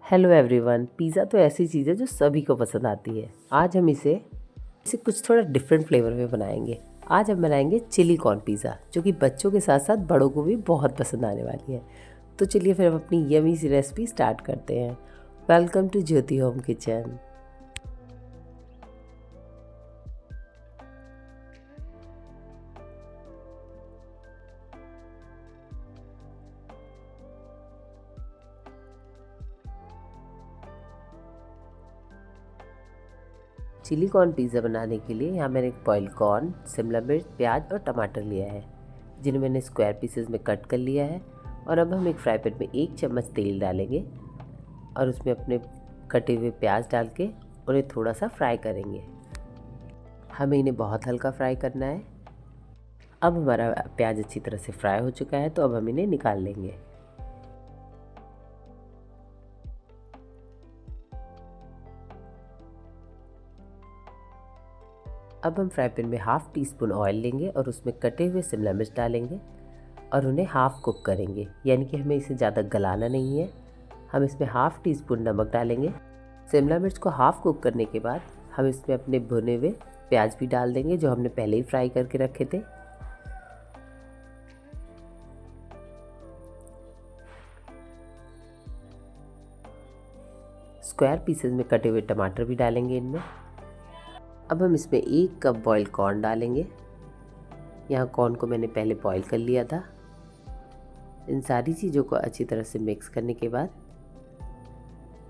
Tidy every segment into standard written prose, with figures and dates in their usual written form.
Hello everyone. Pizza तो ऐसी चीज़ है जो सभी को पसंद आती है। आज हम इसे कुछ थोड़ा डिफरेंट फ्लेवर में बनाएंगे। आज हम बनाएंगे चिली कॉर्न पिज़्ज़ा, जो कि बच्चों के साथ साथ बड़ों को भी बहुत पसंद आने वाली है। तो चलिए फिर हम अपनी यमी सी रेसिपी स्टार्ट करते हैं। Welcome to Jyoti home kitchen. Chilli corn pizza बनाने के लिए यहाँ मैंने एक बॉइल्ड कॉर्न, शिमला मिर्च, प्याज और टमाटर लिया है, जिन्हें मैंने स्क्वायर पीसेस में कट कर लिया है। और अब हम एक फ्राई पैन में 1 चम्मच तेल डालेंगे और उसमें अपने कटे हुए प्याज डाल के उन्हें थोड़ा सा फ्राई करेंगे। हमें इन्हें बहुत हल्का फ्राई करना है। अब हमारा प्याज अच्छी तरह से फ्राई हो चुका है, तो अब हम इन्हें निकाल लेंगे। अब हम फ्राई पैन में हाफ़ टी स्पून ऑयल लेंगे और उसमें कटे हुए शिमला मिर्च डालेंगे और उन्हें हाफ़ कुक करेंगे, यानी कि हमें इसे ज़्यादा गलाना नहीं है। हम इसमें हाफ़ टी स्पून नमक डालेंगे। शिमला मिर्च को हाफ़ कुक करने के बाद हम इसमें अपने भुने हुए प्याज भी डाल देंगे, जो हमने पहले ही फ्राई करके रखे थे। स्क्वायर पीसेस में कटे हुए टमाटर भी डालेंगे इनमें। अब हम इसमें 1 कप बॉयल कॉर्न डालेंगे। यहाँ कॉर्न को मैंने पहले बॉईल कर लिया था। इन सारी चीज़ों को अच्छी तरह से मिक्स करने के बाद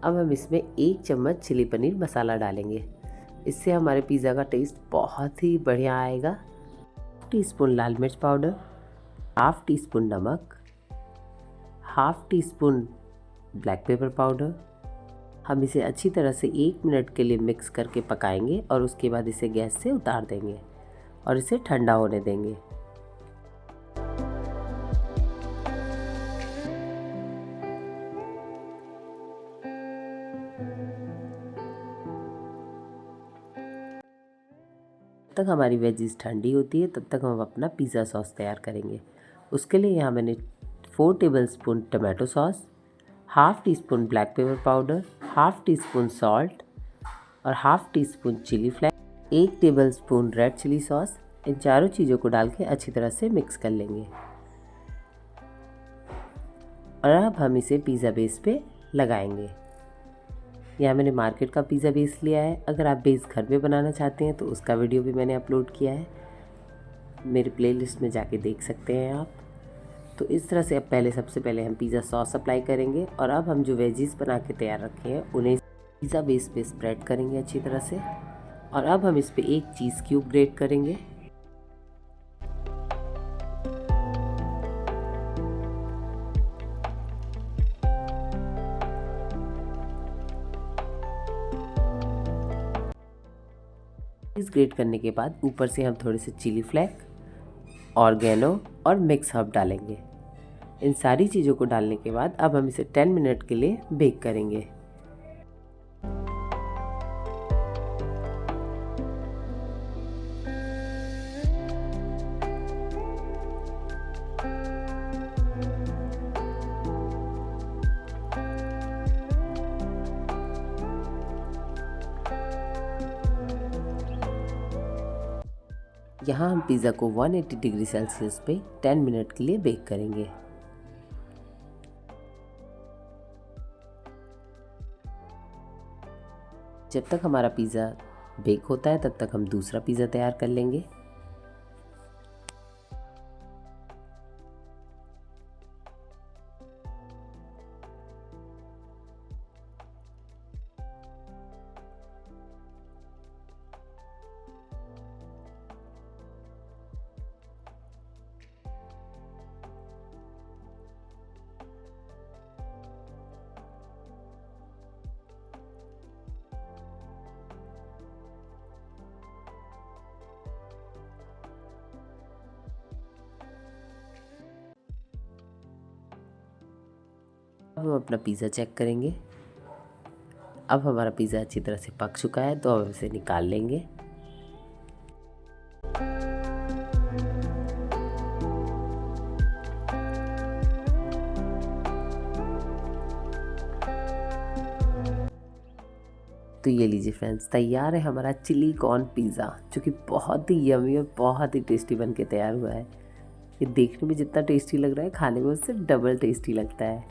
अब हम इसमें 1 चम्मच चिली पनीर मसाला डालेंगे। इससे हमारे पिज़्ज़ा का टेस्ट बहुत ही बढ़िया आएगा। टीस्पून लाल मिर्च पाउडर, हाफ़ टी स्पून नमक, half teaspoon black pepper powder. हम इसे अच्छी तरह से 1 मिनट के लिए मिक्स करके पकाएंगे और उसके बाद इसे गैस से उतार देंगे और इसे ठंडा होने देंगे। तब तक हमारी वेजीज ठंडी होती है, तब तक हम अपना पिज़्ज़ा सॉस तैयार करेंगे। उसके लिए यहाँ मैंने 4 tablespoon tomato sauce, half teaspoon black pepper powder, half teaspoon salt और half teaspoon chilli flakes, 1 tablespoon red chilli sauce, इन चारों चीज़ों को डाल के अच्छी तरह से मिक्स कर लेंगे। और अब हम इसे पिज़्ज़ा बेस पे लगाएंगे। यहाँ मैंने मार्केट का पिज़्ज़ा बेस लिया है। अगर आप बेस घर में बनाना चाहते हैं तो उसका वीडियो भी मैंने अपलोड किया है, मेरे प्लेलिस्ट में जाके देख सकते हैं आप। तो इस तरह से अब सबसे पहले हम पिज़्ज़ा सॉस अप्लाई करेंगे और अब हम जो वेजीज बना के तैयार रखे हैं उन्हें पिज़्ज़ा बेस पे स्प्रेड करेंगे अच्छी तरह से। और अब हम इस पर 1 चीज़ क्यूब ग्रेट करेंगे। चीज़ ग्रेट करने के बाद ऊपर से हम थोड़े से चिली फ्लेक, ऑर्गेनो और मिक्स हर्ब डालेंगे। इन सारी चीज़ों को डालने के बाद अब हम इसे 10 मिनट के लिए बेक करेंगे। यहाँ हम पिज़्ज़ा को 180 डिग्री सेल्सियस पे 10 मिनट के लिए बेक करेंगे। जब तक हमारा पिज़्ज़ा बेक होता है तब तक हम दूसरा पिज़्ज़ा तैयार कर लेंगे। अब हम अपना पिज़्ज़ा चेक करेंगे। अब हमारा पिज़्ज़ा अच्छी तरह से पक चुका है, तो अब इसे निकाल लेंगे। तो ये लीजिए फ्रेंड्स, तैयार है हमारा चिली कॉर्न पिज़्ज़ा, जो कि बहुत ही यमी और बहुत ही टेस्टी बन के तैयार हुआ है। ये देखने में जितना टेस्टी लग रहा है, खाने में उससे डबल टेस्टी लगता है।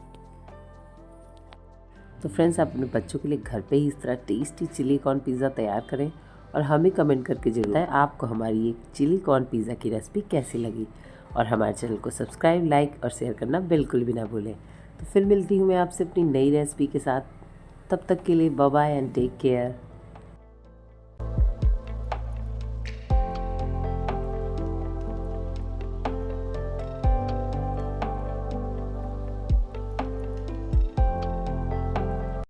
तो फ्रेंड्स, आप अपने बच्चों के लिए घर पे ही इस तरह टेस्टी चिली कॉर्न पिज़्ज़ा तैयार करें और हमें कमेंट करके जरूर बताएं आपको हमारी ये चिली कॉर्न पिज़्ज़ा की रेसिपी कैसी लगी। और हमारे चैनल को सब्सक्राइब, लाइक और शेयर करना बिल्कुल भी ना भूलें। तो फिर मिलती हूँ मैं आपसे अपनी नई रेसिपी के साथ। तब तक के लिए bye bye and take care.